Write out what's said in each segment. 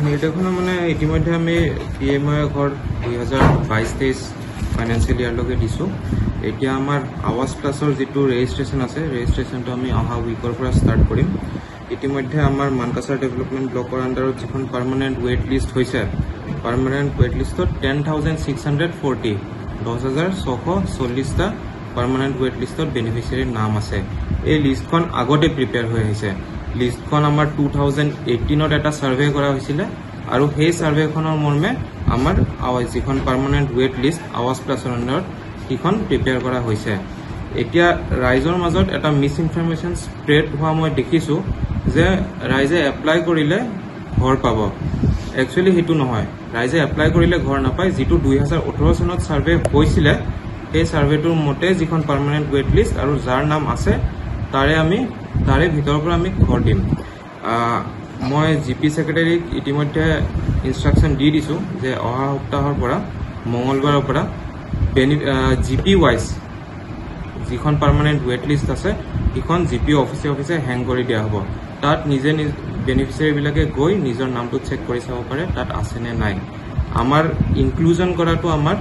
নিৰ্দেশনা মানে ইতিমধ্যে আমি PMI ঘৰ 2022-23 ফাইনেন্সিয়েল ইয়াৰলৈকে দিছোঁ। এতিয়া আমাৰ আৱাজ প্লাছৰ যিটো ৰেজিষ্ট্ৰেশ্যন আছে, ৰেজিষ্ট্ৰেশ্যনটো আমি অহা উইকৰ পৰা ষ্টাৰ্ট কৰিম। ইতিমধ্যে আমাৰ মানকাছাৰ ডেভেলপমেণ্ট ব্লকৰ আণ্ডাৰত যিখন পাৰ্মানেণ্ট ৱেইট লিষ্ট হৈছে, পাৰ্মানেণ্ট ৱেইট লিষ্টত 10,640 10,640টা পাৰ্মানেণ্ট ৱেইট লিষ্টত বেনিফিচিয়াৰীৰ নাম আছে। এই লিষ্টখন আগতে প্ৰিপেয়াৰ হৈ আহিছে। লিষ্টখন আমাৰ 2018ত এটা ছাৰ্ভে কৰা হৈছিলে আৰু সেই ছাৰ্ভেখনৰ মৰ্মে আমাৰ যিখন পাৰ্মানেণ্ট ৱেইট লিষ্ট আৱাজ প্লাছৰ আণ্ডাৰত সেইখন প্ৰিপেয়াৰ কৰা হৈছে। এতিয়া ৰাইজৰ মাজত এটা মিছ ইনফৰমেশ্যন স্প্ৰেড হোৱা মই দেখিছোঁ যে ৰাইজে এপ্লাই কৰিলে ঘৰ পাব। একচুৱেলি সেইটো নহয়, ৰাইজে এপ্লাই কৰিলে ঘৰ নাপায়। যিটো 2018 চনত ছাৰ্ভে হৈছিলে, সেই ছাৰ্ভেটোৰ মতে যিখন পাৰ্মানেণ্ট ৱেইট লিষ্ট আৰু যাৰ নাম আছে তাৰে ভিতৰৰ পৰা আমি ঘৰ দিম। মই GP ছেক্ৰেটাৰীক ইতিমধ্যে ইনষ্ট্ৰাকশ্যন দি দিছোঁ যে অহা সপ্তাহৰ পৰা মঙলবাৰৰ পৰা GP ৱাইজ যিখন পাৰ্মানেণ্ট ৱেইট লিষ্ট আছে সেইখন GP অফিচে হেং কৰি দিয়া হ'ব। তাত নিজে বেনিফিচিয়াৰীবিলাকে গৈ নিজৰ নামটো চেক কৰি চাব পাৰে তাত আছেনে নাই। আমাৰ ইনক্লুজন কৰাটো আমাৰ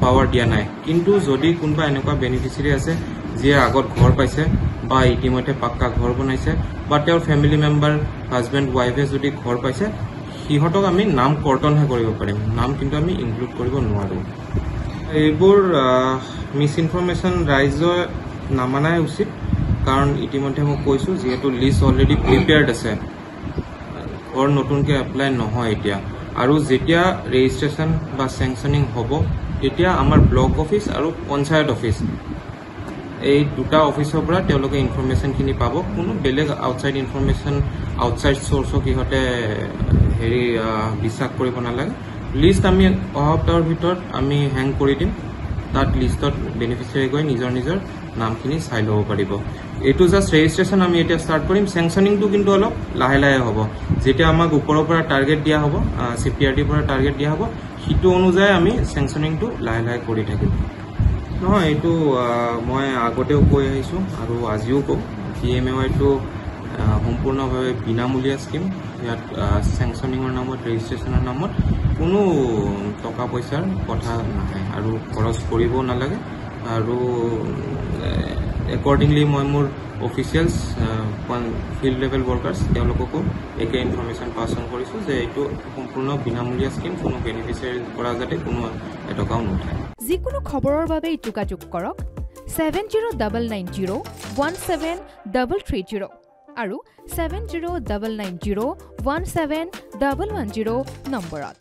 পাৱাৰ দিয়া নাই, কিন্তু যদি কোনোবা এনেকুৱা বেনিফিচিয়াৰী আছে যিয়ে আগত ঘৰ পাইছে বা ইতিমধ্যে পাক্কা ঘৰ বনাইছে বা তেওঁৰ ফেমিলি মেম্বাৰ হাজবেণ্ড ৱাইফে যদি ঘৰ পাইছে, সিহঁতক আমি নাম কৰ্তনহে কৰিব পাৰিম, নাম কিন্তু আমি ইনক্লুড কৰিব নোৱাৰোঁ। এইবোৰ মিছ ইনফৰমেশ্যন ৰাইজে নামানাই উচিত, কাৰণ ইতিমধ্যে মই কৈছোঁ যিহেতু লিষ্ট অলৰেডি প্ৰিপেয়াৰ্ড আছে, ঘৰ নতুনকৈ এপ্লাই নহয় এতিয়া। আৰু যেতিয়া ৰেজিষ্ট্ৰেশ্যন বা চেংচনিং হ'ব তেতিয়া আমাৰ ব্লক অফিচ আৰু পঞ্চায়ত অফিচ এই দুটা অফিচৰ পৰা তেওঁলোকে ইনফৰমেশ্যনখিনি পাব। কোনো বেলেগ আউটছাইড ইনফৰমেশ্যন আউটছাইড চ'ৰ্চক সিহঁতে বিশ্বাস কৰিব নালাগে। লিষ্ট আমি অহা সপ্তাহৰ ভিতৰত আমি হেং কৰি দিম। তাত লিষ্টত বেনিফিচিয়াৰী গৈ নিজৰ নামখিনি চাই ল'ব পাৰিব। এইটো জাষ্ট ৰেজিষ্ট্ৰেশ্যন আমি এতিয়া ষ্টাৰ্ট কৰিম। চেংচনিংটো কিন্তু অলপ লাহে লাহে হ'ব। যেতিয়া আমাক ওপৰৰ পৰা টাৰ্গেট দিয়া হ'ব, CPRDৰ পৰা টাৰ্গেট দিয়া হ'ব, সেইটো অনুযায়ী আমি চেংচনিংটো লাহে লাহে কৰি থাকিম। নহয়, এইটো মই আগতেও কৈ আহিছোঁ আৰু আজিও ক'ম, PMAYটো সম্পূৰ্ণভাৱে বিনামূলীয়া স্কীম। ইয়াত চেংচনিঙৰ নামত, ৰেজিষ্ট্ৰেশ্যনৰ নামত কোনো টকা পইচাৰ কথা নাহে আৰু খৰচ কৰিবও নালাগে। আৰু একৰ্ডিংলি মই মোৰ অফিচিয়েলছ ফিল্ড লেভেল ৱৰ্কাৰ্ছ তেওঁলোককো একে ইনফৰমেশ্যন পাছ অন কৰিছোঁ যে এইটো সম্পূৰ্ণ বিনামূলীয়া স্কীম, কোনো বেনিফিচিয়াৰীৰ পৰা যাতে কোনো এটকাও নুঠায়। যিকোনো খবৰৰ বাবে যোগাযোগ কৰক 7099017330 আৰু 7099017110 নম্বৰত।